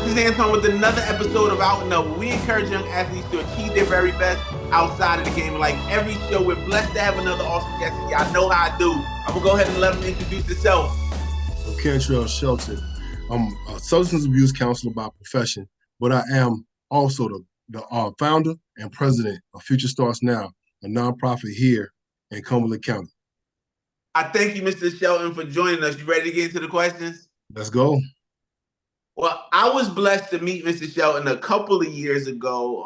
This is Antoine with another episode of Out and Up, where we encourage young athletes to achieve their very best outside of the game. Like every show, we're blessed to have another awesome guest, and y'all know how I do. I'm going to go ahead and let him introduce himself. I'm Kantrell Shelton. I'm a substance abuse counselor by profession, but I am also the founder and president of Future Starts Now, a nonprofit here in Cumberland County. I thank you, Mr. Shelton, for joining us. You ready to get into the questions? Let's go. Well, I was blessed to meet Mr. Shelton a couple of years ago.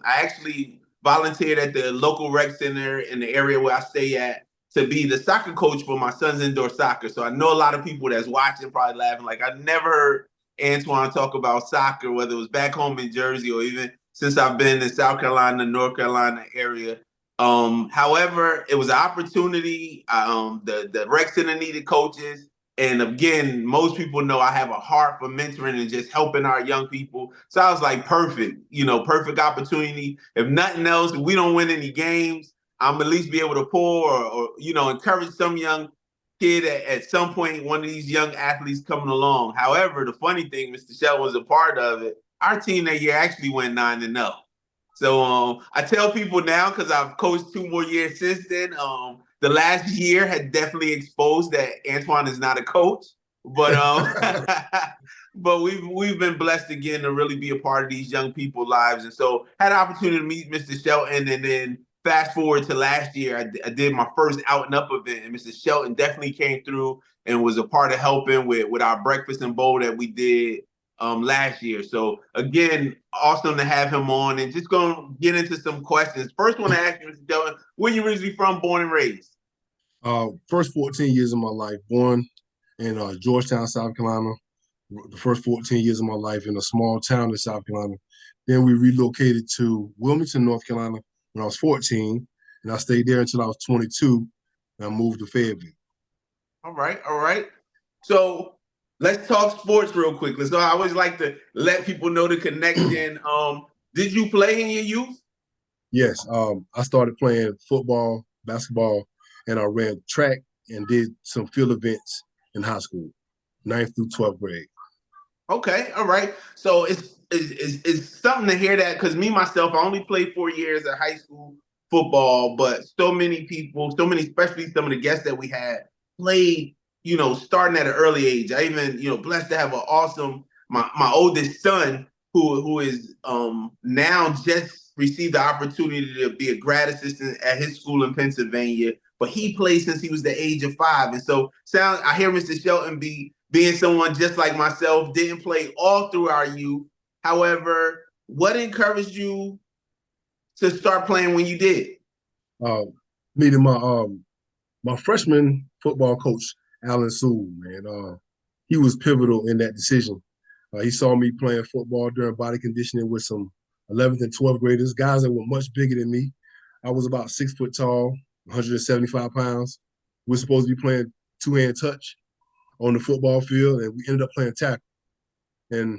I actually volunteered at the local rec center in the area where I stay at to be the soccer coach for my son's indoor soccer. So I know a lot of people that's watching probably laughing. Like, I never heard Antoine talk about soccer, whether it was back home in Jersey or even since I've been in South Carolina, North Carolina area. However, it was an opportunity. The rec center needed coaches. And again, most people know I have a heart for mentoring and just helping our young people. So I was like, perfect perfect opportunity. If nothing else, if we don't win any games, I'm at least be able to pour or encourage some young kid at some point, one of these young athletes coming along. However, the funny thing, Mr. Shelton was a part of it. Our team that year actually went 9-0. So I tell people now, because I've coached 2 more years since then, the last year had definitely exposed that Antoine is not a coach, but but we've been blessed again to really be a part of these young people's lives, and so had an opportunity to meet Mr. Shelton, and then fast forward to last year, I did my first out and up event, and Mr. Shelton definitely came through and was a part of helping with our breakfast and bowl that we did last year. So again, awesome to have him on, and just going to get into some questions. First one to ask you, Mr. Shelton, where you originally from, born and raised? First 14 years of my life, born in Georgetown, South Carolina. The first 14 years of my life in a small town in South Carolina. Then we relocated to Wilmington, North Carolina when I was 14, and I stayed there until I was 22, and I moved to Fayetteville. All right. So let's talk sports real quick. So I always like to let people know the connection. Did you play in your youth? Yes, I started playing football, basketball, and I ran track and did some field events in high school, 9th through 12th grade. Okay, all right. So it's something to hear that, because me, myself, I only played 4 years of high school football, but so many people, especially some of the guests that we had, played, starting at an early age. I even, blessed to have an awesome, my oldest son, who is now just received the opportunity to be a grad assistant at his school in Pennsylvania, but he played since he was the age of 5. And so I hear Mr. Shelton being someone just like myself, didn't play all through our youth. However, what encouraged you to start playing when you did? Meeting my freshman football coach, Alan Sewell, man. He was pivotal in that decision. He saw me playing football during body conditioning with some 11th and 12th graders, guys that were much bigger than me. I was about 6 foot tall, 175 pounds. We were supposed to be playing two-hand touch on the football field, and we ended up playing tackle. And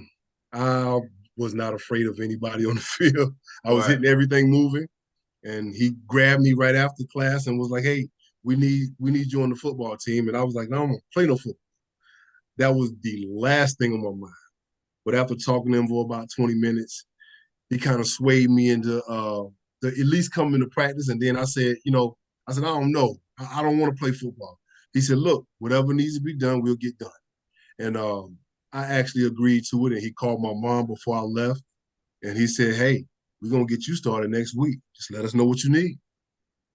I was not afraid of anybody on the field. I was hitting everything moving, and he grabbed me right after class and was like, "Hey, we need you on the football team." And I was like, "No, I'm gonna play no football." That was the last thing on my mind. But after talking to him for about 20 minutes, he kind of swayed me into at least coming to practice. And then I said, I don't know. I don't want to play football. He said, "Look, whatever needs to be done, we'll get done." And I actually agreed to it. And he called my mom before I left. And he said, "Hey, we're going to get you started next week. Just let us know what you need."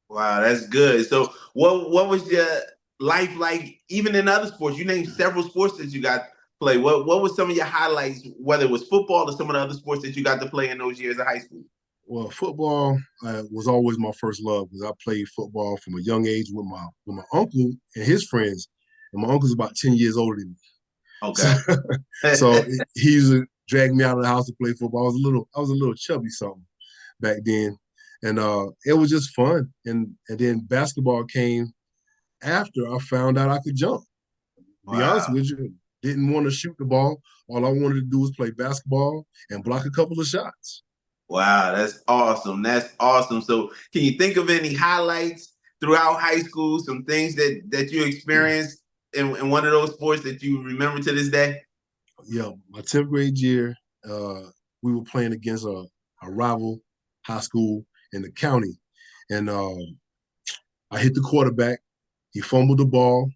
Wow, that's good. So what was your life like, even in other sports? You named several sports that you got to play. What was some of your highlights, whether it was football or some of the other sports that you got to play in those years of high school? Well, football was always my first love, because I played football from a young age with my uncle and his friends. And my uncle's about 10 years older than me. Okay. So he used to drag me out of the house to play football. I was a little chubby something back then. And it was just fun. And then basketball came after I found out I could jump. Be honest with you, didn't want to shoot the ball. All I wanted to do was play basketball and block a couple of shots. Wow, that's awesome. That's awesome. So can you think of any highlights throughout high school, some things that you experienced in one of those sports that you remember to this day? Yeah, my 10th grade year, uh, we were playing against a rival high school in the county, and I hit the quarterback. He fumbled the ball,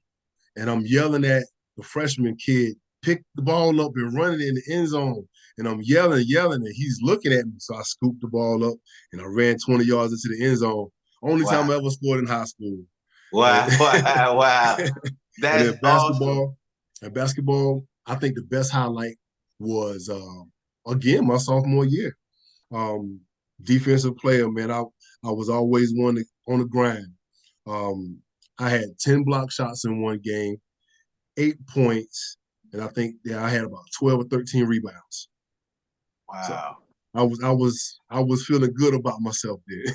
and I'm yelling at the freshman kid, pick the ball up and run it in the end zone. And I'm yelling, and he's looking at me. So I scooped the ball up and I ran 20 yards into the end zone. Only time Wow. I ever scored in high school. And, Wow. Wow. Wow. and That's then awesome. basketball, I think the best highlight was again my sophomore year. Um, Defensive player, man. I was always on the grind. Um, I had 10 block shots in one game, 8 points, and I think I had about 12 or 13 rebounds. So Wow. I was feeling good about myself there.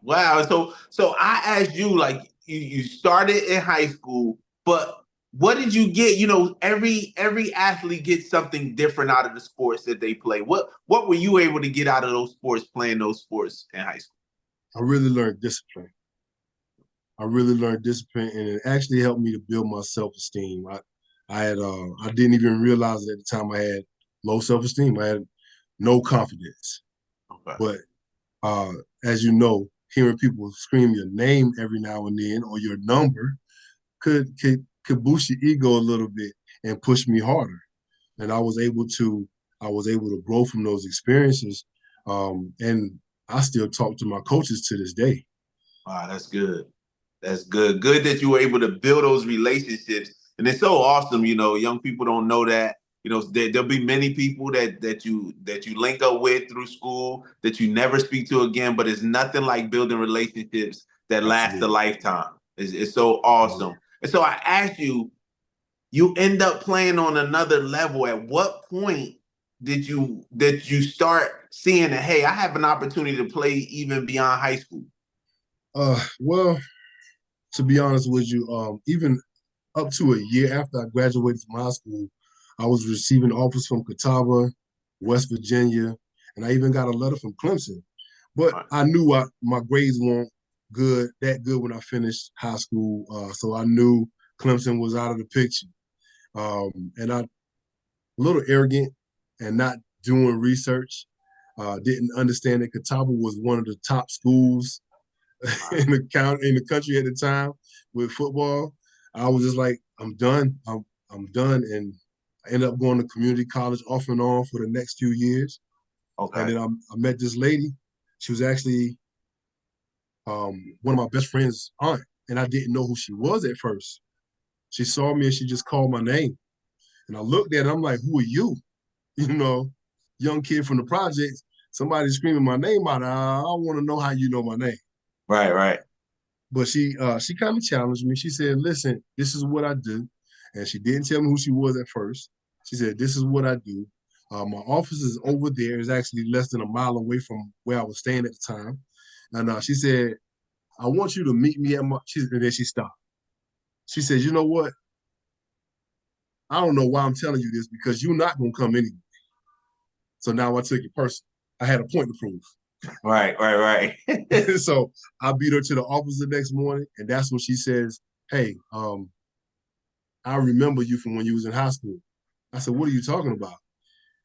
Wow. So I asked you, like, you started in high school, but what did you get? Every athlete gets something different out of the sports that they play. What were you able to get out of those sports, playing those sports in high school? I really learned discipline. I really learned discipline, and it actually helped me to build my self-esteem. I didn't even realize it at the time I had low self-esteem. I had no confidence. Okay. But uh, as you know, hearing people scream your name every now and then or your number could boost your ego a little bit and push me harder. And I was able to grow from those experiences. And I still talk to my coaches to this day. Wow, that's good. That's good. Good that you were able to build those relationships. And it's so awesome, young people don't know that. There'll be many people that you link up with through school that you never speak to again, but it's nothing like building relationships that last a Absolutely. lifetime. It's so Absolutely. awesome. And so I asked you, you end up playing on another level. At what point did you start seeing that, hey, I have an opportunity to play even beyond high school? Well, to be honest with you, even up to a year after I graduated from high school, I was receiving offers from Catawba, West Virginia, and I even got a letter from Clemson. But Right. I knew my grades weren't that good when I finished high school, so I knew Clemson was out of the picture. And I, a little arrogant and not doing research, didn't understand that Catawba was one of the top schools in the country at the time with football. I was just like, I'm done. I'm done, and I ended up going to community college off and on for the next few years. And Okay. then I met this lady. She was actually one of my best friend's aunt, and I didn't know who she was at first. She saw me and she just called my name, and I looked at her. I'm like, "Who are you?" You know, young kid from the projects. Somebody screaming my name out. I want to know how you know my name. Right, right. But she kind of challenged me. She said, "Listen, this is what I do," and she didn't tell me who she was at first. She said, "This is what I do. My office is over there. It's actually less than a mile away from where I was staying at the time." And she said, "I want you to meet me at my." And then she stopped. She said, "You know what? I don't know why I'm telling you this because you're not gonna come anyway." So now I took it personal. I had a point to prove. Right, right, right. So I beat her to the office the next morning, and that's when she says, "Hey, I remember you from when you was in high school." I said, "What are you talking about?"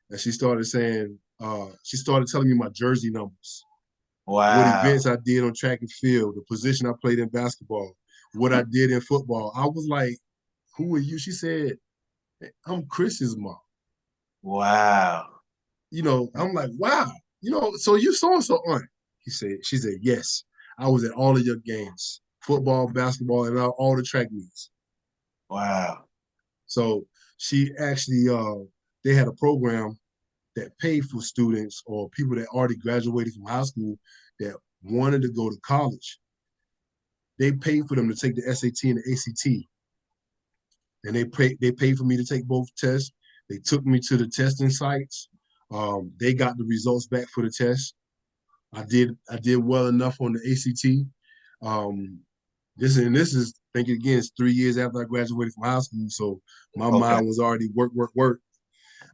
And she started telling me my jersey numbers, what events Wow. I did on track and field, the position I played in basketball, what I did in football. I was like, "Who are you?" She said, "I'm Chris's mom." Wow. I'm like, "Wow, so you so and so on." She said, "Yes, I was at all of your games, football, basketball, and all the track meets." Wow. So she actually, they had a program that paid for students or people that already graduated from high school that wanted to go to college. They paid for them to take the SAT and the ACT, and they paid for me to take both tests. They took me to the testing sites. They got the results back for the test. I did well enough on the ACT. Um, this is think again, it's 3 years after I graduated from high school, so my Okay. mind was already work, work, work.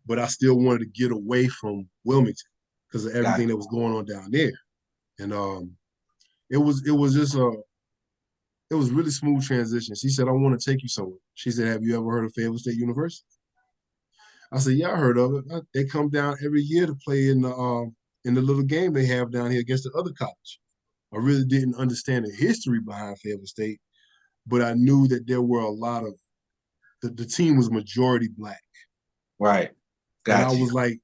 But I still wanted to get away from Wilmington because of everything Gotcha. that was going on down there. And it was just it was really smooth transition. She said, "I want to take you somewhere." She said, "Have you ever heard of Fayetteville State University?" I said, yeah, I heard of it. They come down every year to play in the little game they have down here against the other college. I really didn't understand the history behind Fayetteville State, but I knew that there were a lot of the team was majority black. Right. And I Got you. was like,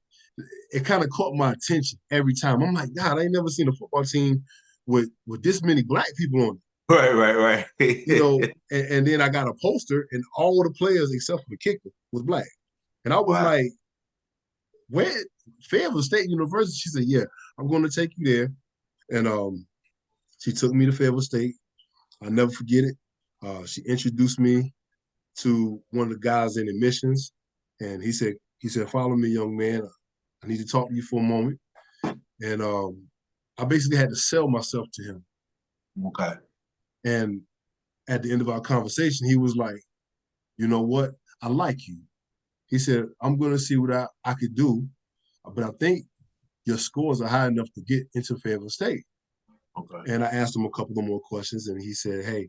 it kind of caught my attention every time. I'm like, God, I ain't never seen a football team with this many black people on it. Right, right, You know, right. and then I got a poster, and all the players except for the kicker was black. And I was Wow. like, where Fayetteville State University? She said, yeah, I'm going to take you there. And she took me to Fayetteville State. I'll never forget it. She introduced me to one of the guys in admissions, and he said, follow me, young man. I need to talk to you for a moment. And I basically had to sell myself to him. Okay. And at the end of our conversation, he was like, you know what? I like you. He said, I'm going to see what I could do, but I think your scores are high enough to get into Fayetteville State. Okay. And I asked him a couple of more questions, and he said, hey,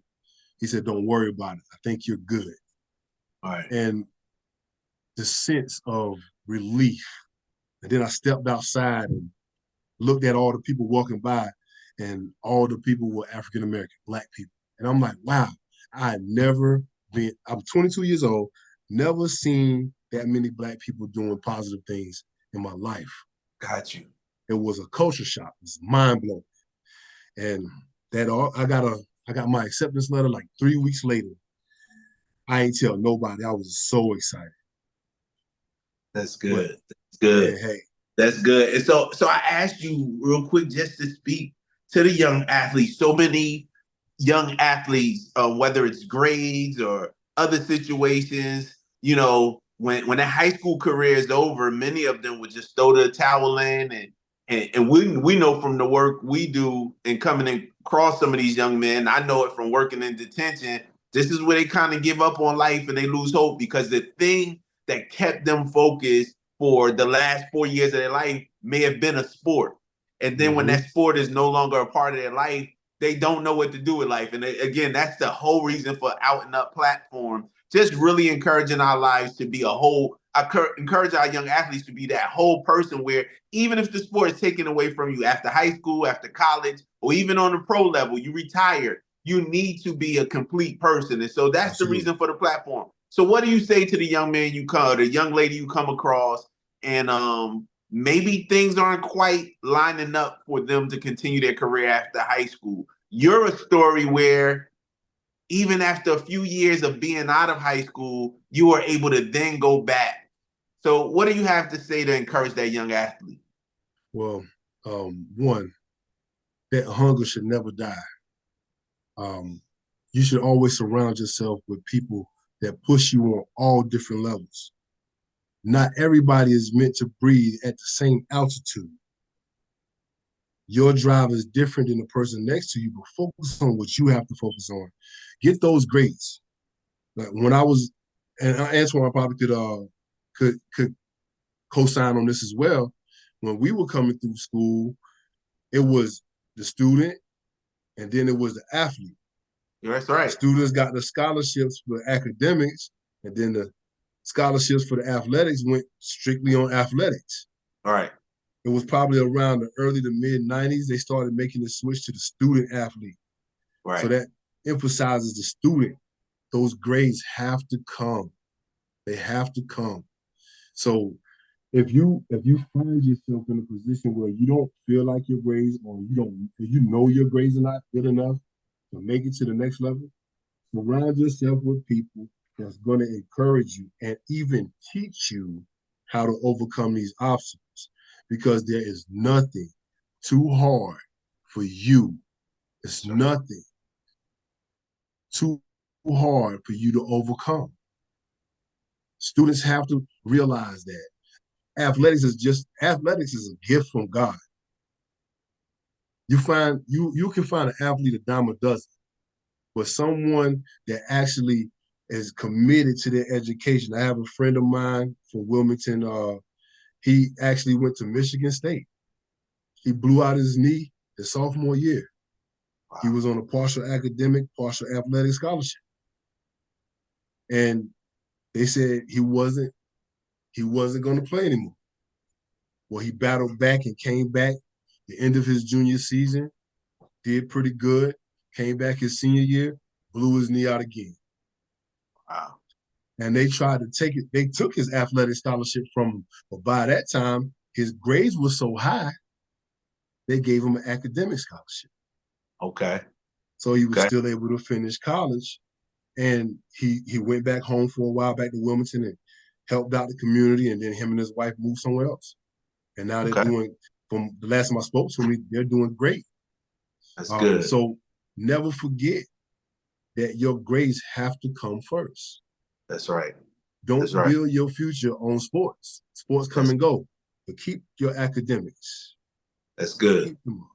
he said, don't worry about it. I think you're good. All right. And the sense of relief. And then I stepped outside and looked at all the people walking by, and all the people were African American, black people. And I'm like, wow, I had never I'm 22 years old, never seen that many black people doing positive things in my life. Got you. It was a culture shock. It was mind blowing. And that all I got my acceptance letter like 3 weeks later. I ain't tell nobody. I was so excited. That's But good. That's good. man, hey, That's good. And so I asked you real quick just to speak to the young athletes. So many young athletes, whether it's grades or other situations, when their high school career is over, many of them would just throw the towel in, and we know from the work we do and coming across some of these young men. I know it from working in detention. This is where they kind of give up on life and they lose hope because the thing that kept them focused for the last 4 years of their life may have been a sport. And then when mm-hmm. that sport is no longer a part of their life, they don't know what to do with life. And again, that's the whole reason for Out and Up platform. Just really encouraging our lives to be a whole, encourage our young athletes to be that whole person where even if the sport is taken away from you after high school, after college, or even on the pro level, you retire, you need to be a complete person. And so that's the Absolutely. reason for the platform. So what do you say to the young man you come, the young lady you come across, and maybe things aren't quite lining up for them to continue their career after high school? You're a story where even after a few years of being out of high school, you were able to then go back. So what do you have to say to encourage that young athlete? Well, one, that hunger should never die. Um, you should always surround yourself with people that push you on all different levels. Not everybody is meant to breathe at the same altitude. Your drive is different than the person next to you, but focus on what you have to focus on. Get those grades. Like when I was, and Antoine probably could co-sign on this as well. When we were coming through school, it was the student, and then it was the athlete. That's The right. students got the scholarships for academics, and then the scholarships for the athletics went strictly on athletics. All right. It was probably around the early to mid 90s they started making the switch to the student athlete. So Right. that emphasizes the student. Those grades have to come. They have to come. So if you find yourself in a position where you don't feel like your grades or you know your grades are not good enough to make it to the next level, surround yourself with people that's going to encourage you and even teach you how to overcome these obstacles because there is nothing too hard for you. It's Yes, sir. nothing too hard for you to overcome. Students have to realize that athletics is a gift from God. You can find an athlete a dime a dozen, but someone that actually is committed to their education. I have a friend of mine from Wilmington. He actually went to Michigan State. He blew out his knee his sophomore year. He Wow. was on a partial academic, partial athletic scholarship. And they said he wasn't he wasn't going to play anymore. Well, he battled back and came back the end of his junior season, did pretty good, came back his senior year, blew his knee out again. Wow. And they tried to take it, they took his athletic scholarship from him. But by that time, his grades were so high, they gave him an academic scholarship. Okay. So he was Okay. still able to finish college. And he went back home for a while, back to Wilmington, and helped out the community. And then him and his wife moved somewhere else. And now they're Okay. doing, from the last time I spoke to him, they're doing great. That's good. So never forget that your grades have to come first. That's right. That's Don't right. build your future on sports. Sports come That's and go, but keep your academics. that's good. Keep them up.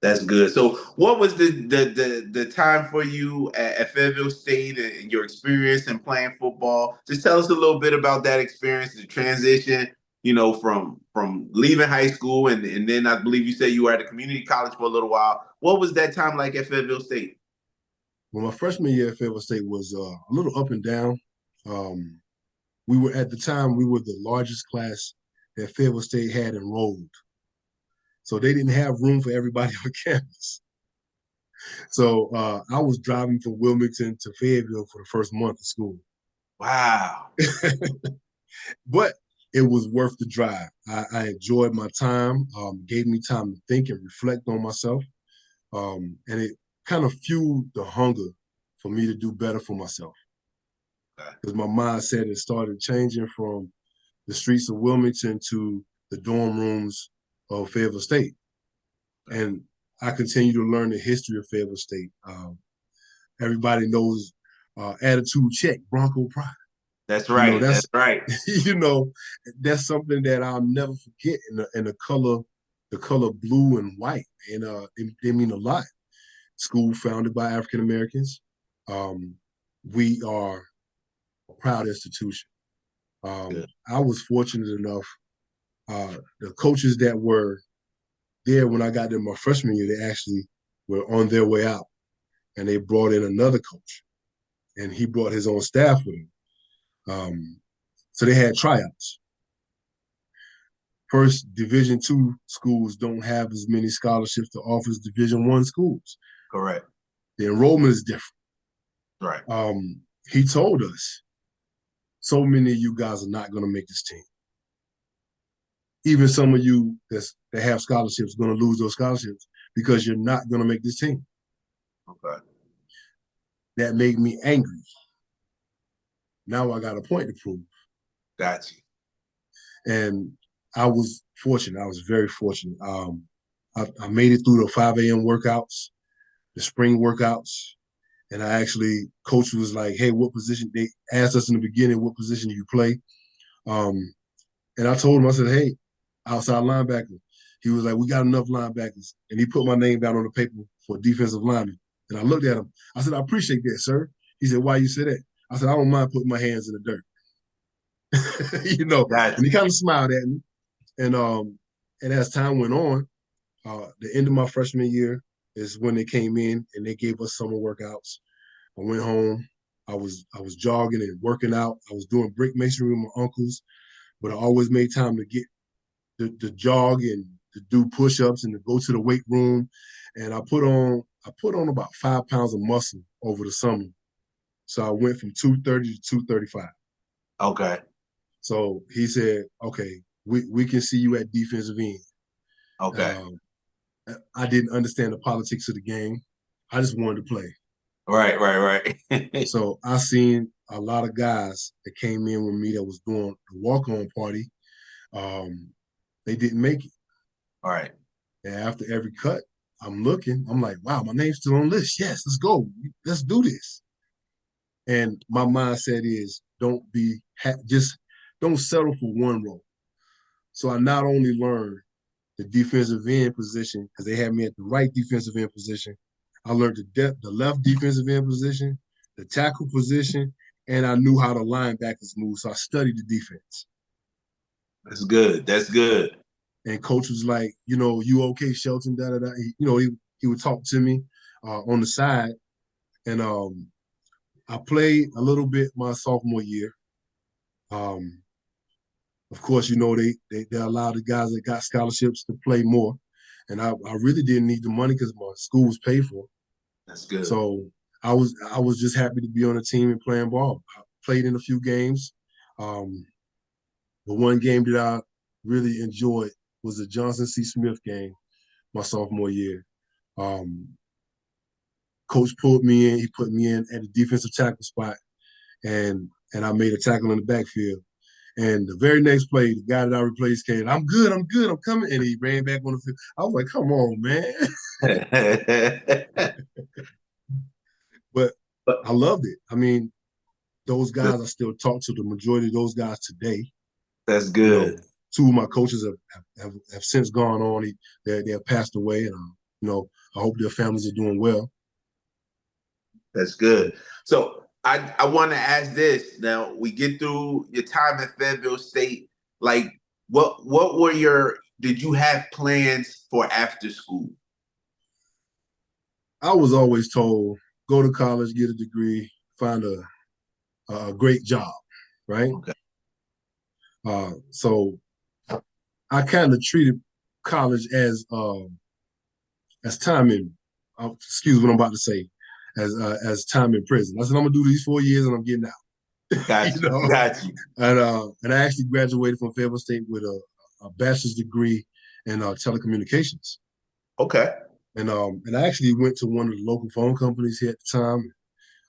That's good. So, what was the time for you at Fayetteville State and your experience in playing football? Just tell us a little bit about that experience, the transition. From leaving high school and then I believe you said you were at a community college for a little while. What was that time like at Fayetteville State? Well, my freshman year at Fayetteville State was a little up and down. We were at the time we were the largest class that Fayetteville State had enrolled, so they didn't have room for everybody on campus. So I was driving from Wilmington to Fayetteville for the first month of school. Wow. But it was worth the drive. I enjoyed my time, gave me time to think and reflect on myself. And it kind of fueled the hunger for me to do better for myself. Okay. Because my mindset had started changing from the streets of Wilmington to the dorm rooms of Fayetteville State. And I continue to learn the history of Fayetteville State. Everybody knows attitude check, Bronco pride. That's You know, right. That's that's right. you know, that's something that I'll never forget. In the color blue and white, and they mean a lot. School founded by African Americans. We are a proud institution. Good. I was fortunate enough. The coaches that were there when I got there my freshman year, they actually were on their way out, and they brought in another coach, and he brought his own staff with him. So they had tryouts. First, Division II schools don't have as many scholarships to offer as Division I schools. Correct. The enrollment is different. Right. He told us, so many of you guys are not going to make this team. Even some of you that have scholarships are going to lose those scholarships because you're not going to make this team. Okay. That made me angry. Now I got a point to prove. Got you. And I was fortunate. I was very fortunate. I made it through the 5 a.m. workouts, the spring workouts, and I actually, coach was like, hey, what position? They asked us in the beginning, what position do you play? And I told him, I said, hey, outside linebacker. He was like, we got enough linebackers. And he put my name down on the paper for defensive lineman. And I looked at him. I said, I appreciate that, sir. He said, why you say that? I said, I don't mind putting my hands in the dirt. Got And he you. kind of smiled at me. And as time went on, the end of my freshman year is when they came in and they gave us summer workouts. I went home. I was jogging and working out. I was doing brick masonry with my uncles, but I always made time to get the jog and to do push-ups and to go to the weight room. And I put on about 5 pounds of muscle over the summer. So I went from 230 to 235. Okay. So he said, okay, we can see you at defensive end. Okay. Um, I didn't understand the politics of the game. I just wanted to play. Right. Right. Right. So I seen a lot of guys that came in with me that was doing the walk-on party. Um, they didn't make it. All right. And after every cut, I'm looking. I'm like, wow, my name's still on the list. Yes, let's go. Let's do this. And my mindset is just don't settle for one role. So I not only learned the defensive end position because they had me at the right defensive end position. I learned the left defensive end position, the tackle position, and I knew how the linebackers move. So I studied the defense. That's good. That's good. And coach was like, you okay, Shelton? Da da da. He would talk to me on the side, and I played a little bit my sophomore year. Um, Of course, they allow the guys that got scholarships to play more, and I really didn't need the money because my school was paid for. That's good. So I was just happy to be on the team and playing ball. I played in a few games. Um, but one game that I really enjoyed was the Johnson C. Smith game my sophomore year. Um, Coach pulled me in. He put me in at the defensive tackle spot, and I made a tackle in the backfield. And the very next play, the guy that I replaced came, I'm good, I'm coming. And he ran back on the field. I was like, come on, man. But I But loved it. I mean, those guys, I still talk to the majority of those guys today. that's You know, good. two of my coaches have since gone on. They have passed away, and I hope their families are doing well. That's good. So I want to ask this. Now we get through your time at Fayetteville State. Like, what were your? Did you have plans for after school? I was always told, go to college, get a degree, find a great job, right? Okay. So I kind of treated college as time in. Excuse what I'm about to say, as time in prison. I said I'm gonna do these 4 years and I'm getting out. you Got you. know, Got you. and I actually graduated from Fayetteville State with a bachelor's degree in telecommunications. Okay. And I actually went to one of the local phone companies here at the time,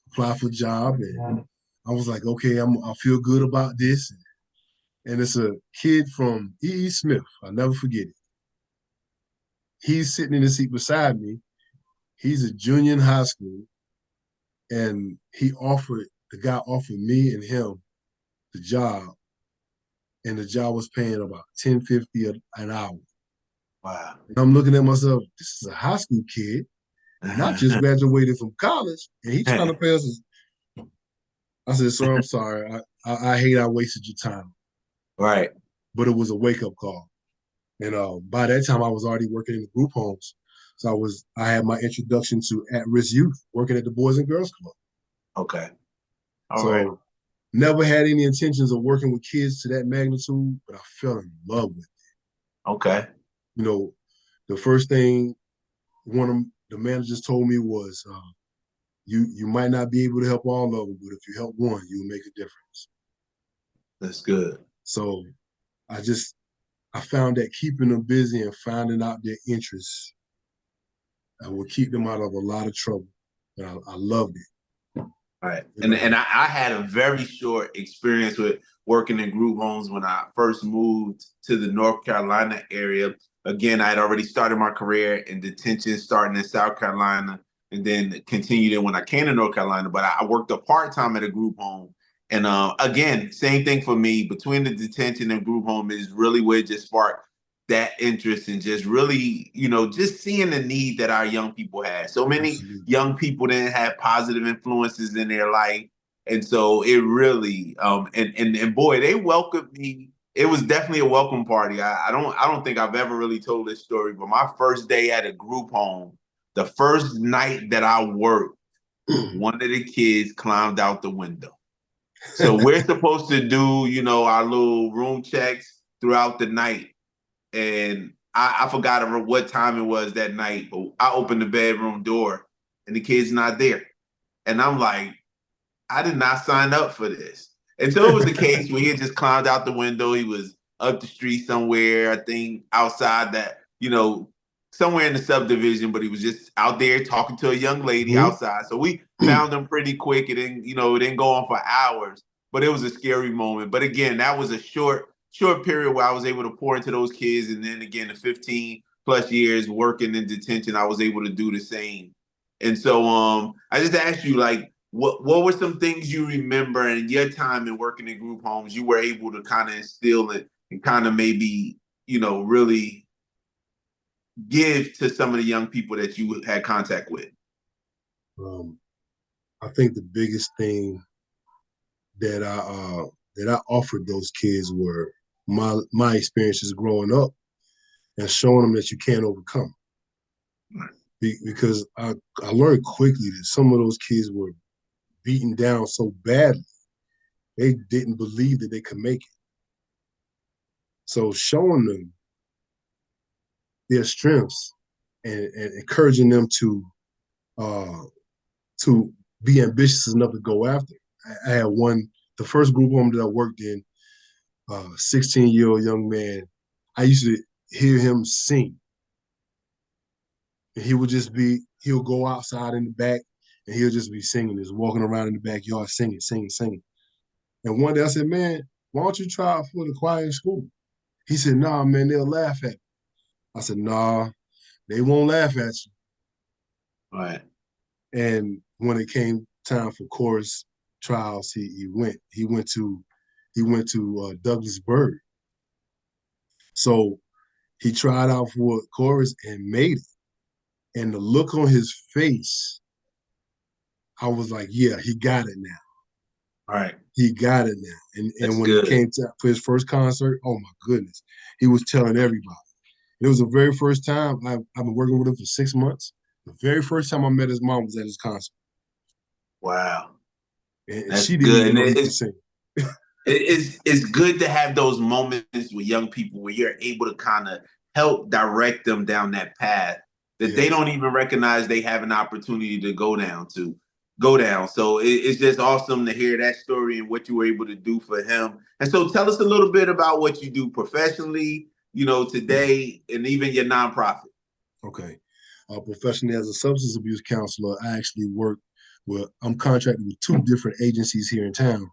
applied for a job, and I was like, okay, I feel good about this. And it's a kid from E. E. Smith. I'll never forget it. He's sitting in the seat beside me. He's a junior in high school, and the guy offered me and him the job, and the job was paying about 10.50 an hour. Wow. And I'm looking at myself, this is a high school kid, and I just graduated from college, and he's trying to pay us. I said, sir, I'm sorry. I hate I wasted your time. Right. But it was a wake-up call. And by that time, I was already working in the group homes. So I had my introduction to at-risk youth, working at the Boys and Girls Club. Okay. All right. So never had any intentions of working with kids to that magnitude, but I fell in love with it. Okay. You know, the first thing one of the managers told me was, you might not be able to help all of them, but if you help one, you'll make a difference. That's good. So I just I found that keeping them busy and finding out their interests will keep them out of a lot of trouble. And I loved it. All right. You And know, I had a very short experience with working in group homes when I first moved to the North Carolina area. Again, I had already started my career in detention, starting in South Carolina, and then continued it when I came to North Carolina. But I worked a part-time at a group home. And again, same thing for me. Between the detention and group home is really where it just sparked that interest and just really, just seeing the need that our young people had. So many absolutely. young people didn't have positive influences in their life. And so it really, and boy, they welcomed me. It was definitely a welcome party. I don't think I've ever really told this story, but my first day at a group home, the first night that I worked, one of the kids climbed out the window. So we're supposed to do, our little room checks throughout the night. And I forgot what time it was that night, but I opened the bedroom door and the kid's not there. And I'm like, I did not sign up for this. And so it was a case where he had just climbed out the window. He was up the street somewhere, I think outside that, somewhere in the subdivision, but he was just out there talking to a young lady Mhm. outside. So we found him pretty quick. It didn't go on for hours, but it was a scary moment. But again, that was a short period where I was able to pour into those kids. And then again, the 15 plus years working in detention, I was able to do the same. And so I just asked you, like, what were some things you remember in your time in working in group homes you were able to kind of instill it and kind of maybe, really give to some of the young people that you had contact with? um, I think the biggest thing that I offered those kids were my experiences growing up and showing them that you can overcome. Because I learned quickly that some of those kids were beaten down so badly they didn't believe that they could make it. So showing them their strengths and encouraging them uh, to be ambitious enough to go after. I had one, the first group home that I worked in, 16-year-old young man. I used to hear him sing. And he'll go outside in the back and he'll just be singing, just walking around in the backyard singing, singing, singing. And one day I said, man, why don't you try out for the choir in school? He said, nah, man, they'll laugh at me. I said, nah, they won't laugh at you. Right. And when it came time for chorus trials, he went. He went to Douglasburg. So he tried out for chorus and made it. And the look on his face, I was like, yeah, he got it now. Right. He got it now. And That's when he good. came for his first concert, oh my goodness, he was telling everybody. It was the very first time I've been working with him for 6 months. The very first time I met his mom was at his concert, Wow. and That's she didn't good. even And know he could sing. it's good to have those moments with young people where you're able to kind of help direct them down that path that they Yeah. don't even recognize they have an opportunity to go down. So it's just awesome to hear that story and what you were able to do for him. And so tell us a little bit about what you do professionally, Yeah. today, and even your nonprofit. Okay. Professionally, as a substance abuse counselor, I actually work with. I'm contracted with two different agencies here in town.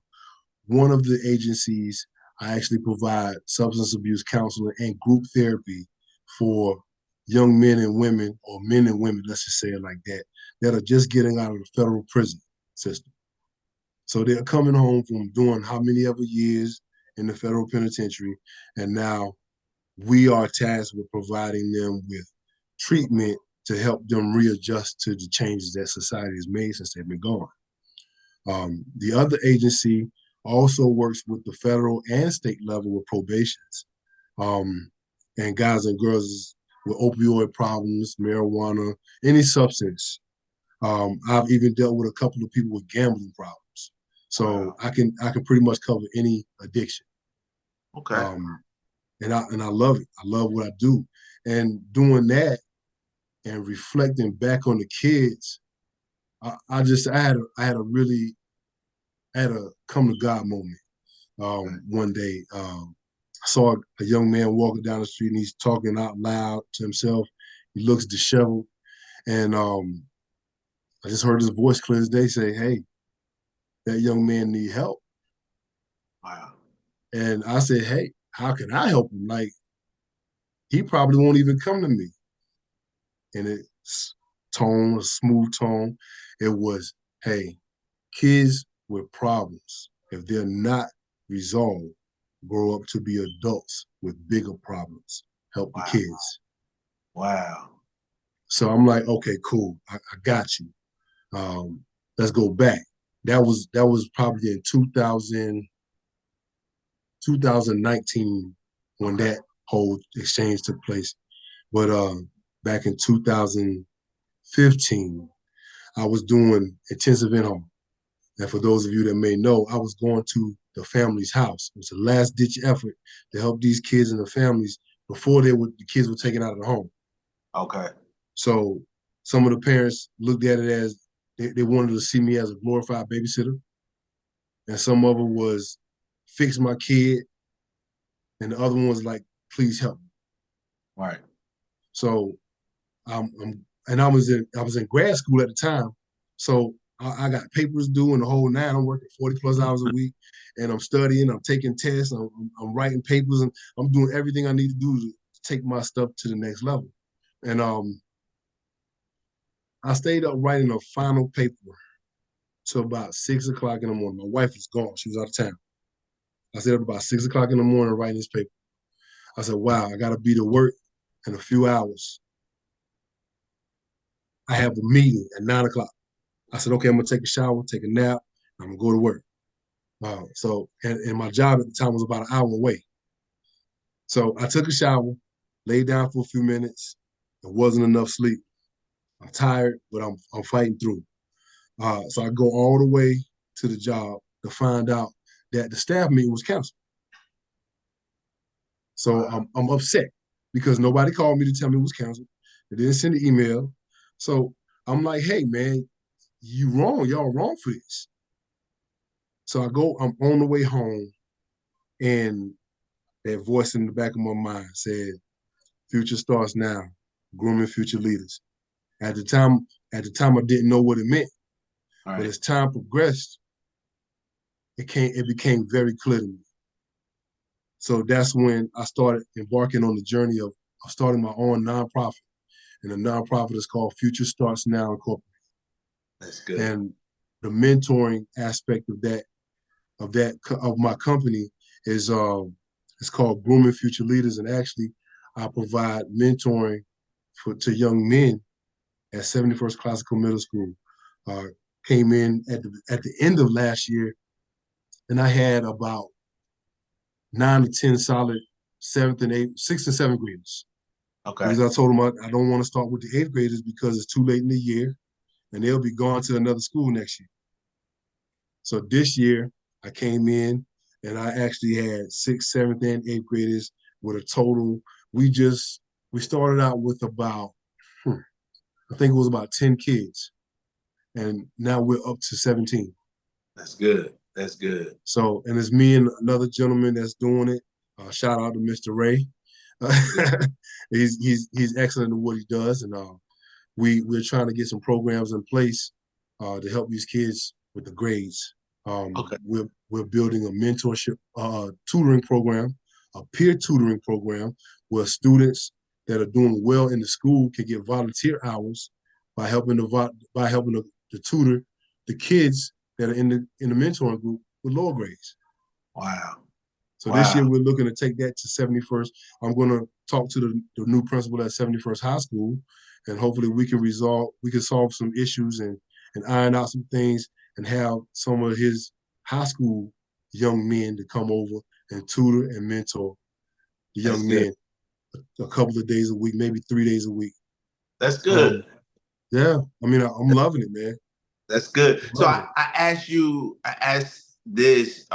One of the agencies, I actually provide substance abuse counseling and group therapy for young men and women, or men and women, let's just say it like that are just getting out of the federal prison system. So they're coming home from doing how many ever years in the federal penitentiary, and now we are tasked with providing them with treatment to help them readjust to the changes that society has made since they've been gone. The other agency also works with the federal and state level with probations, um, and guys and girls with opioid problems, marijuana, any substance. I've even dealt with a couple of people with gambling problems. So Wow. I can pretty much cover any addiction. Okay. Um, and I love it. I love what I do. And doing that and reflecting back on the kids, I had a come to God moment. Right. One day, I saw a young man walking down the street and he's talking out loud to himself. He looks disheveled, and I just heard his voice clear as day say, "Hey, that young man need help." Wow. And I said, "Hey, how can I help him? Like, he probably won't even come to me." And it's tone, a smooth tone. It was, "Hey, kids with problems, if they're not resolved, grow up to be adults with bigger problems. Help the Wow. kids." Wow. So I'm like, okay, cool. I got you. Let's go back. That was probably in 2019 when Okay. that whole exchange took place. But back in 2015, I was doing intensive in-home. And for those of you that may know, I was going to the family's house. It was a last ditch effort to help these kids and their families before the kids were taken out of the home. Okay. So some of the parents looked at it as they wanted to see me as a glorified babysitter, and some of them was fix my kid, and the other one was like, please help me. Right. So and I was in grad school at the time, so I got papers due and the whole nine. I'm working 40 plus hours a week, and I'm studying. I'm taking tests. I'm writing papers, and I'm doing everything I need to do to take my stuff to the next level. And I stayed up writing a final paper till about 6 o'clock in the morning. My wife was gone; she was out of town. I stayed up about 6 o'clock in the morning writing this paper. I said, "Wow, I got to be to work in a few hours. I have a meeting at 9 o'clock." I said, "Okay, I'm gonna take a shower, take a nap, I'm gonna go to work." And my job at the time was about an hour away. So I took a shower, laid down for a few minutes. There wasn't enough sleep. I'm tired, but I'm fighting through. So I go all the way to the job to find out that the staff meeting was canceled. So Wow. I'm upset because nobody called me to tell me it was canceled. They didn't send an email. So I'm like, hey man, you wrong. Y'all wrong for this. So I'm on the way home, and that voice in the back of my mind said, future starts now, grooming future leaders. At the time, I didn't know what it meant. All But right. as time progressed, it became very clear to me. So that's when I started embarking on the journey of starting my own nonprofit. And the nonprofit is called Future Starts Now Incorporated. That's good. And the mentoring aspect of my company is it's called Grooming Future Leaders. And actually, I provide mentoring to young men at 71st Classical Middle School. Uh, Came in at the end of last year, and I had about 9 to 10 solid seventh and eighth, sixth and seventh graders. Okay. Because I told them I don't want to start with the eighth graders because it's too late in the year and they'll be gone to another school next year. So this year I came in and I actually had sixth, seventh, and eighth graders with a total. We just we started out with about I think it was about 10 kids, and now we're up to 17. That's good. That's good. So, and it's me and another gentleman that's doing it. Shout out to Mr. Ray. Yeah. He's excellent at what he does, and we're trying to get some programs in place to help these kids with the grades. Okay. We're building a mentorship tutoring program, a peer tutoring program where students that are doing well in the school can get volunteer hours by helping the tutor the kids that are in the mentoring group with lower grades. Wow. So this year Wow. we're looking to take that to 71st. I'm going to talk to the new principal at 71st High School, and hopefully we can solve some issues and iron out some things and have some of his high school young men to come over and tutor and mentor the That's young good. men a couple of days a week, maybe 3 days a week. That's Um, good. yeah, I mean, I'm loving it, man. That's good. I'm So loving it. I asked this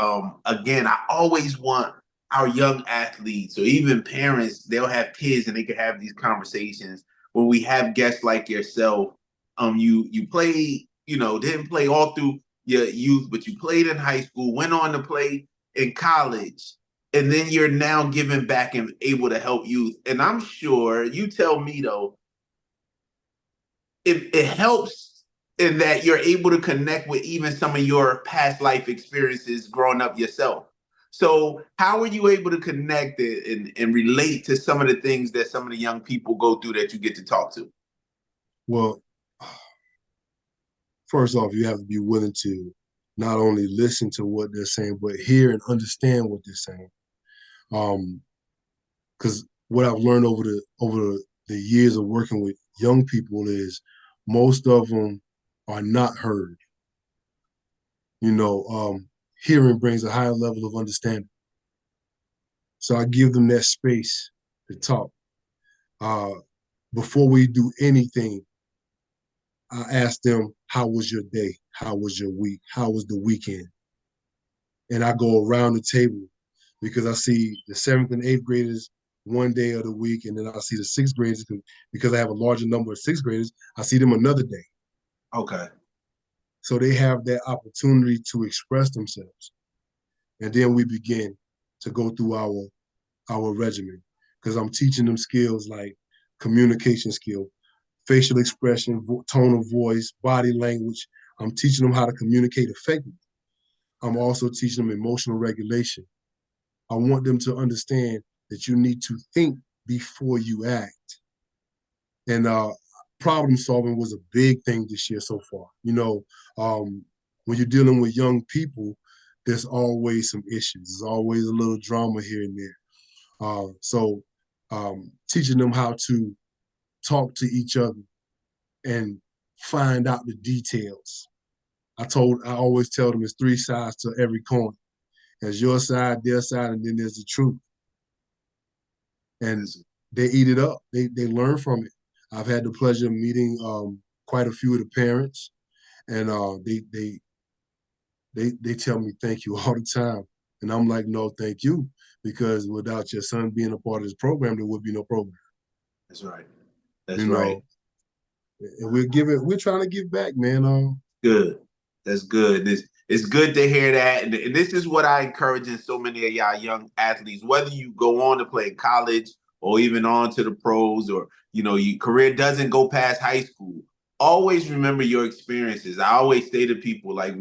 again. I always want our young athletes or even parents, they'll have kids and they can have these conversations when we have guests like yourself. You played, didn't play all through your youth, but you played in high school, went on to play in college, and then you're now giving back and able to help youth. And I'm sure you tell me though, it helps in that you're able to connect with even some of your past life experiences growing up yourself. So how are you able to connect and relate to some of the things that some of the young people go through that you get to talk to? Well, first off, you have to be willing to not only listen to what they're saying, but hear and understand what they're saying. Because what I've learned over the years of working with young people is most of them are not heard. You know, hearing brings a higher level of understanding. So I give them that space to talk. Uh, Before we do anything, I ask them, "How was your day? How was your week? How was the weekend?" And I go around the table because I see the seventh and eighth graders one day of the week, and then I see the sixth graders because I have a larger number of sixth graders. I see them another day, Okay. so they have that opportunity to express themselves, and then we begin to go through our regimen because I'm teaching them skills like communication skill, facial expression, tone of voice, body language. I'm teaching them how to communicate effectively. I'm also teaching them emotional regulation. I want them to understand that you need to think before you act. And problem solving was a big thing this year so far. When you're dealing with young people, there's always some issues. There's always a little drama here and there. So teaching them how to talk to each other and find out the details. I always tell them there's three sides to every coin. There's your side, their side, and then there's the truth. And That's they eat it up. They learn from it. I've had the pleasure of meeting quite a few of the parents, and they tell me thank you all the time. And I'm like, no, thank you, because without your son being a part of this program, there would be no program. That's right. That's You right. know, and we're trying to give back, man. Good. That's good. It's good to hear that. And this is what I encourage in so many of y'all young athletes, whether you go on to play in college or even on to the pros, or your career doesn't go past high school. Always remember your experiences. I always say to people, like,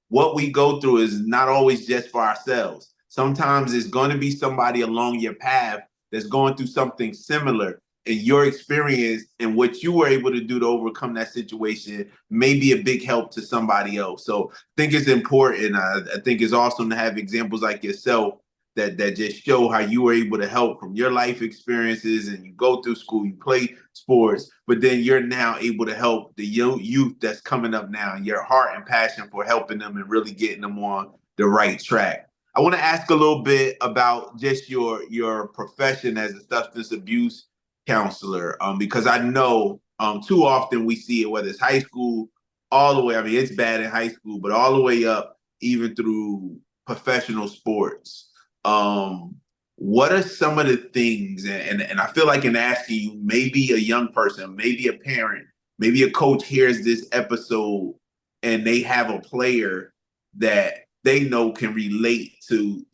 what we go through is not always just for ourselves. Sometimes it's going to be somebody along your path that's going through something similar, and your experience and what you were able to do to overcome that situation may be a big help to somebody else. So I think it's important. I think it's awesome to have examples like yourself that just show how you were able to help from your life experiences, and you go through school, you play sports, but then you're now able to help the young youth that's coming up now, and your heart and passion for helping them and really getting them on the right track. I want to ask a little bit about just your profession as a substance abuse counselor, because I know too often we see it, whether it's high school, all the way. I mean, it's bad in high school, but all the way up, even through professional sports. What are some of the things, and I feel like in asking you, maybe a young person, maybe a parent, maybe a coach hears this episode and they have a player that they know can relate to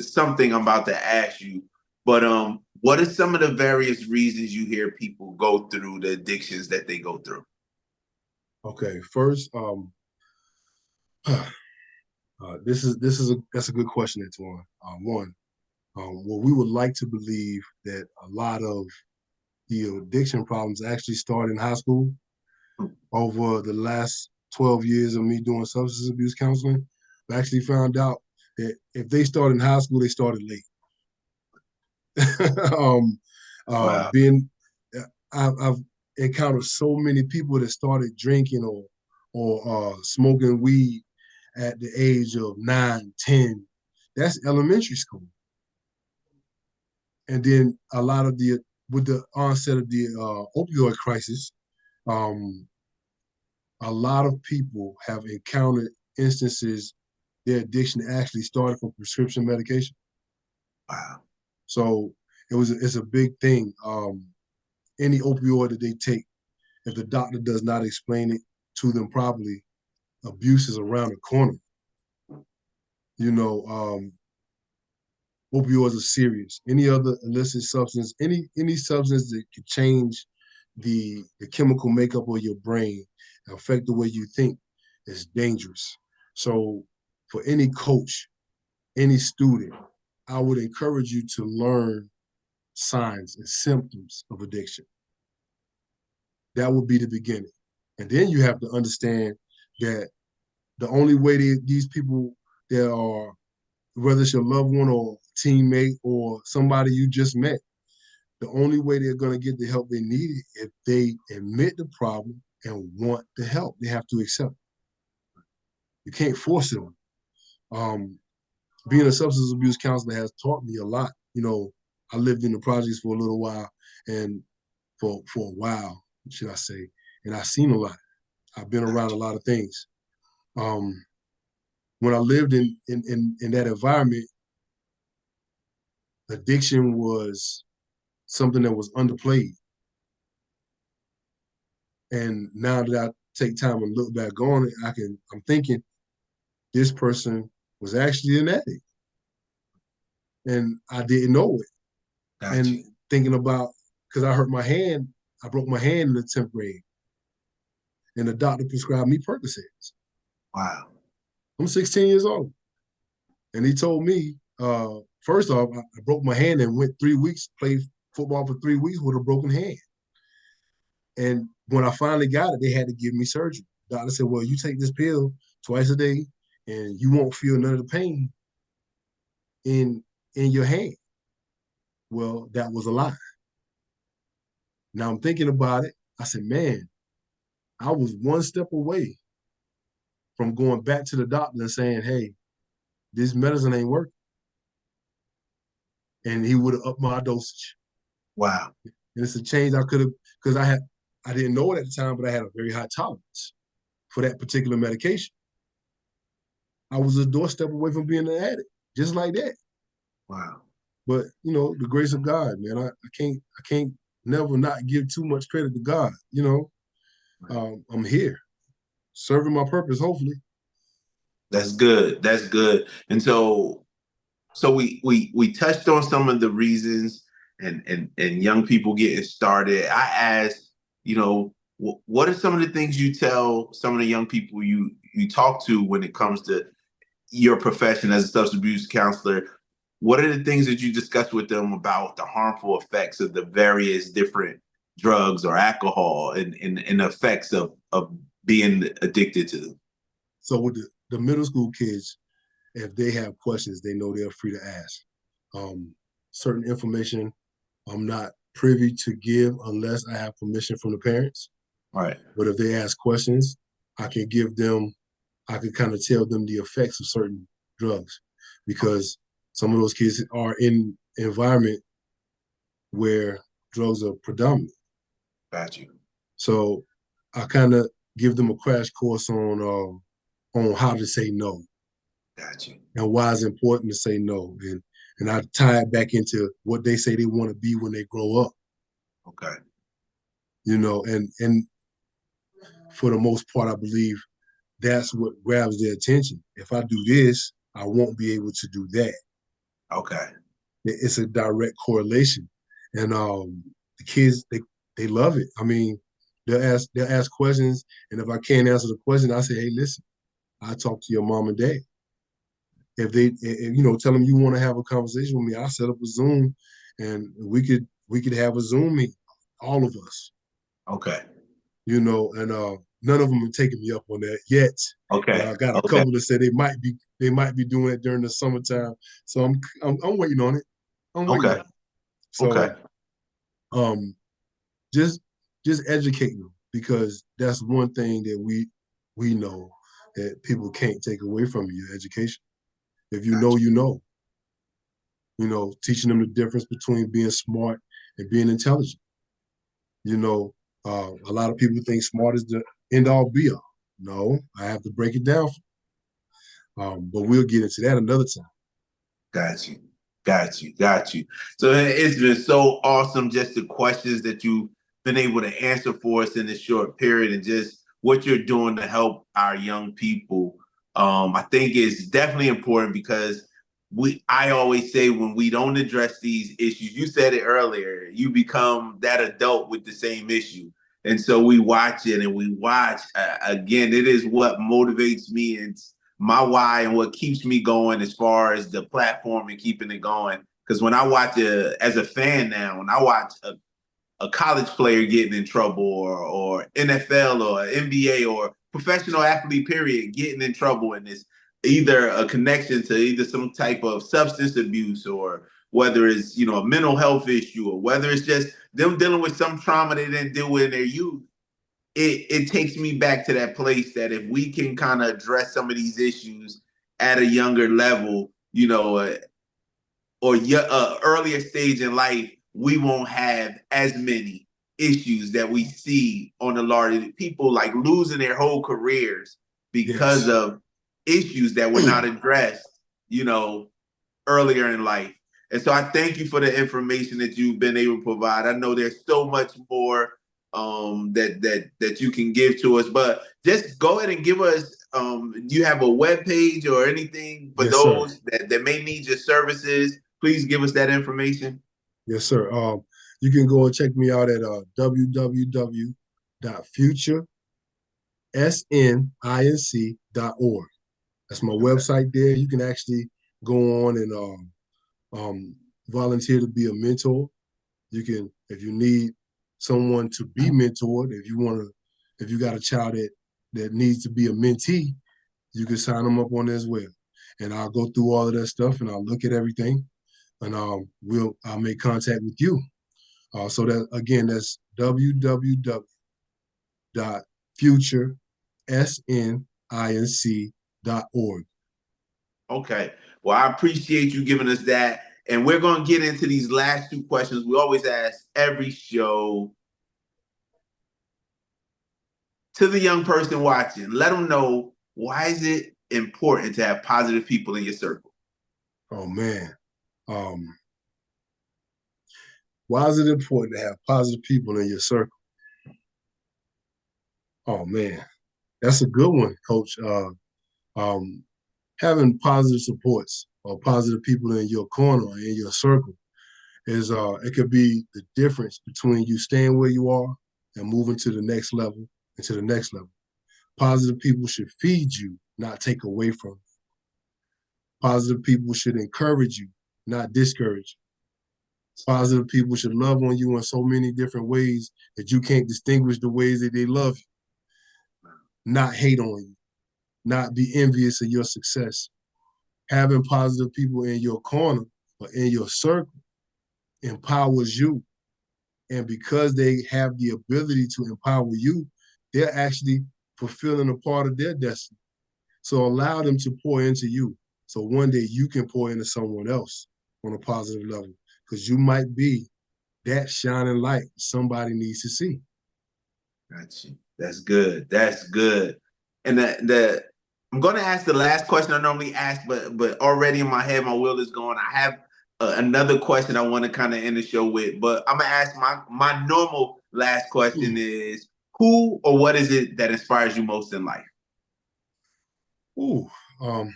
something I'm about to ask you. But what are some of the various reasons you hear people go through the addictions that they go through? Okay, first, that's a good question, Antoine. One, well, we would like to believe that a lot of the addiction problems actually start in high school. Over the last 12 years of me doing substance abuse counseling, I actually found out that if they start in high school, they started late. um, Wow. being, I've encountered so many people that started drinking or smoking weed at the age of 9, 10. That's elementary school. And then a lot of with the onset of the opioid crisis, um, a lot of people have encountered instances their addiction actually started from prescription medication. Wow. So it's a big thing. Any opioid that they take, if the doctor does not explain it to them properly, abuse is around the corner. You know, opioids are serious. Any other illicit substance, any substance that could change the chemical makeup of your brain, affect the way you think, is dangerous. So for any coach, any student, I would encourage you to learn signs and symptoms of addiction. That would be the beginning. And then you have to understand that the only way these people that are, whether it's your loved one or teammate or somebody you just met, the only way they're going to get the help they need is if they admit the problem and want the help. They have to accept it. You can't force them. Um, Being a substance abuse counselor has taught me a lot. I lived in the projects for a little while, and for a while, should I say, and I've seen a lot. I've been around a lot of things. Um, when I lived in that environment, addiction was something that was underplayed. And now that I take time and look back on it, I'm thinking this person was actually an addict, and I didn't know it. Got And you. thinking about, because I hurt my hand, I broke my hand in the 10th grade, and the doctor prescribed me Percocets. Wow. I'm 16 years old, and he told me, first off, I broke my hand and went 3 weeks, played football for 3 weeks with a broken hand. And when I finally got it, they had to give me surgery. The doctor said, well, you take this pill twice a day, and you won't feel none of the pain in your hand. Well, that was a lie. Now I'm thinking about it. I said, man, I was one step away from going back to the doctor and saying, hey, this medicine ain't working. And he would have upped my dosage. Wow. And it's a change I could have, because I didn't know it at the time, but I had a very high tolerance for that particular medication. I was a doorstep away from being an addict. just like that. Wow. But the grace of God, man. I can't never not give too much credit to God. Right. I'm here serving my purpose, hopefully. That's good. That's good. And so we touched on some of the reasons and young people getting started. I asked, what are some of the things you tell some of the young people you talk to when it comes to your profession as a substance abuse counselor? What are the things that you discuss with them about the harmful effects of the various different drugs or alcohol and the effects of being addicted to them? So with the middle school kids, if they have questions, they know they're free to ask. Um, Certain information I'm not privy to give unless I have permission from the parents. Right. But if they ask questions, I can give them, I can kind of tell them the effects of certain drugs because some of those kids are in an environment where drugs are predominant. Got you. So I kind of give them a crash course on how to say no Got you. and why it's important to say no. And I tie it back into what they say they want to be when they grow up. Okay. And for the most part, I believe that's what grabs their attention. If I do this, I won't be able to do that. Okay. It's a direct correlation, and the kids they love it. I mean, they'll ask questions, and if I can't answer the question, I say, hey, listen, I talk to your mom and dad. If tell them you want to have a conversation with me, I'll set up a Zoom, and we could have a Zoom meeting, all of us. Okay. And none of them have taken me up on that yet. But Okay. I got a Okay. couple that said they might be doing it during the summertime. So I'm waiting on it. I'm waiting on Okay. it. So Okay. um just just educating them because that's one thing that we know that people can't take away from you, education. If you know, Gotcha. you know. Teaching them the difference between being smart and being intelligent. You know, a lot of people think smart is the end all be all. No, I have to break it down. But we'll get into that another time. Got you. Got you. Got you. So it's been so awesome just the questions that you've been able to answer for us in this short period and just what you're doing to help our young people. I think it's definitely important because I always say when we don't address these issues, you said it earlier, you become that adult with the same issue. And so we watch it and we watch again, it is what motivates me and my why and what keeps me going as far as the platform and keeping it going. Because when I watch as a fan now, when I watch a college player getting in trouble or NFL or NBA or professional athlete period getting in trouble and it's either a connection to either some type of substance abuse or whether it's a mental health issue or whether it's just them dealing with some trauma they didn't deal with in their youth, it takes me back to that place that if we can kind of address some of these issues at a younger level, or earlier stage in life, we won't have as many issues that we see on the larger people like losing their whole careers because Yes. of issues that were not addressed, you know, earlier in life. And so I thank you for the information that you've been able to provide. I know there's so much more that you can give to us, but just go ahead and give us. Do you have a web page or anything for Yes, sir. those that may need your services? Please give us that information. Yes, sir. You can go and check me out at www.futuresninc.org. That's my Okay. website there. You can actually go on and volunteer to be a mentor. You can, if you need someone to be mentored, if you got a child that needs to be a mentee, you can sign them up on there as well. And I'll go through all of that stuff and I'll look at everything and I'll make contact with you. So that again, that's www.futuresninc.org. Okay. Well, I appreciate you giving us that. And we're going to get into these last two questions. We always ask every show to the young person watching. Let them know, why is it important to have positive people in your circle? Oh man. Um, why is it important to have positive people in your circle? Oh man, that's a good one, Coach. Um, having positive supports or positive people in your corner or in your circle is it could be the difference between you staying where you are and moving to the next level and to the next level. Positive people should feed you, not take away from you. Positive people should encourage you, not discourage you. Positive people should love on you in so many different ways that you can't distinguish the ways that they love you, not hate on you, not be envious of your success. Having positive people in your corner or in your circle empowers you. And because they have the ability to empower you, they're actually fulfilling a part of their destiny. So allow them to pour into you. So one day you can pour into someone else on a positive level because you might be that shining light somebody needs to see. Got you. That's good. That's good. And the I'm going to ask the last question I normally ask, but already in my head, my wheel is going. I have another question I want to kind of end the show with, but I'm gonna ask my normal last question is who or what is it that inspires you most in life? Ooh, um,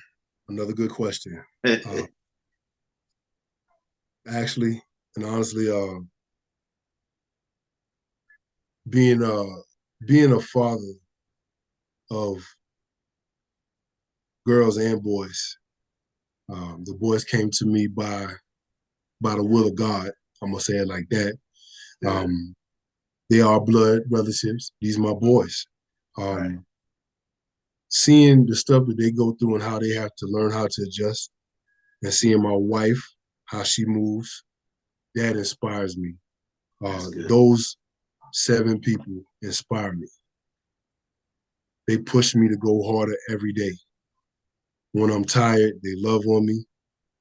another good question. Uh, actually, and honestly, being being a father of girls and boys. The boys came to me by the will of God. I'm gonna say it like that. Yeah. Um, they are blood relatives. These are my boys. Right. Um, seeing the stuff that they go through and how they have to learn how to adjust, and seeing my wife how she moves, that inspires me. That's good. Those 7 people inspire me. They push me to go harder every day. When I'm tired, they love on me.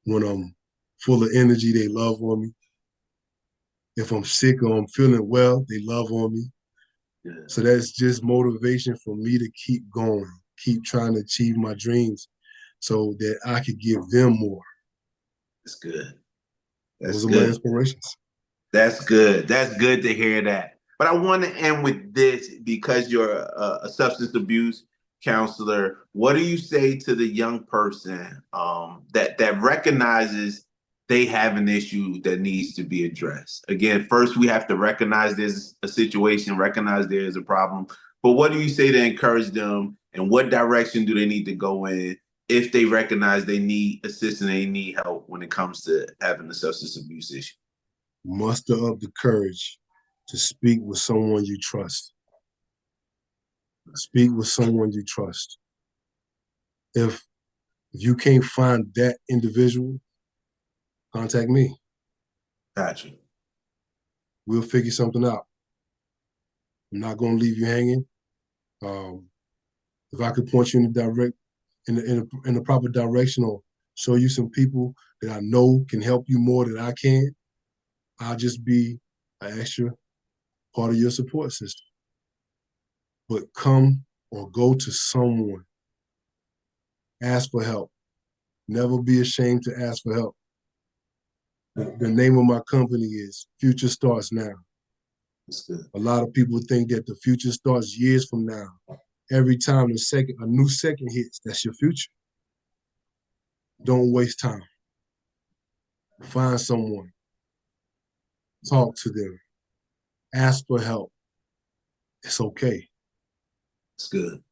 When I'm full of energy, they love on me. If I'm sick or I'm feeling well, they love on me. Yeah. So that's just motivation for me to keep going, keep trying to achieve my dreams so that I could give them more. That's good. That's Those are my good. inspirations. That's good. That's good to hear that. But I want to end with this because you're a substance abuse counselor. What do you say to the young person that recognizes they have an issue that needs to be addressed? Again, first we have to recognize there's a situation, recognize there's a problem. But what do you say to encourage them, and what direction do they need to go in if they recognize they need assistance, they need help when it comes to having a substance abuse issue? Muster up the courage to speak with someone you trust. Speak with someone you trust. If you can't find that individual, contact me. Gotcha. We'll figure something out. I'm not going to leave you hanging. Um, if I could point you in the in the proper direction or show you some people that I know can help you more than I can, I'll just be an extra part of your support system. But come or go to someone. Ask for help. Never be ashamed to ask for help. The name of my company is Future Starts Now. That's good. A lot of people think that the future starts years from now. Every time a new second hits, that's your future. Don't waste time. Find someone. Talk to them. Ask for help. It's okay. That's good.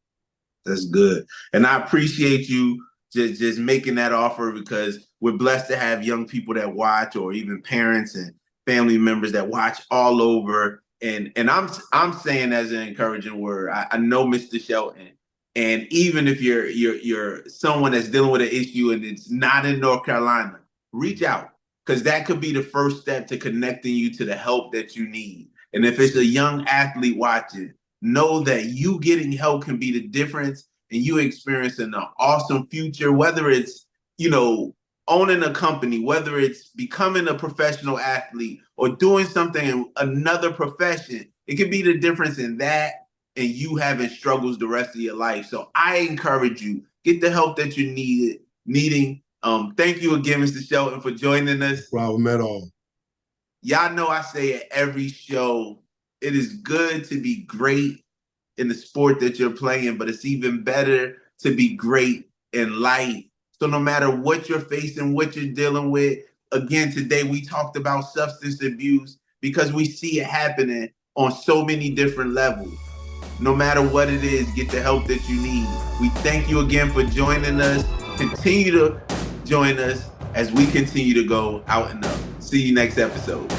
That's good. And I appreciate you just making that offer because we're blessed to have young people that watch, or even parents and family members that watch all over. And I'm saying as an encouraging word, I know Mr. Shelton. And even if you're someone that's dealing with an issue and it's not in North Carolina, reach out because that could be the first step to connecting you to the help that you need. And if it's a young athlete watching, know that you getting help can be the difference and you experiencing an awesome future, whether it's, you know, owning a company, whether it's becoming a professional athlete or doing something in another profession. It could be the difference in that and you having struggles the rest of your life. So I encourage you, get the help that you needing. Thank you again, Mr. Shelton, for joining us. Problem at all. Y'all know I say at every show, it is good to be great in the sport that you're playing, but it's even better to be great in life. So no matter what you're facing, what you're dealing with, again, today we talked about substance abuse because we see it happening on so many different levels. No matter what it is, get the help that you need. We thank you again for joining us. Continue to join us as we continue to go out and up. See you next episode.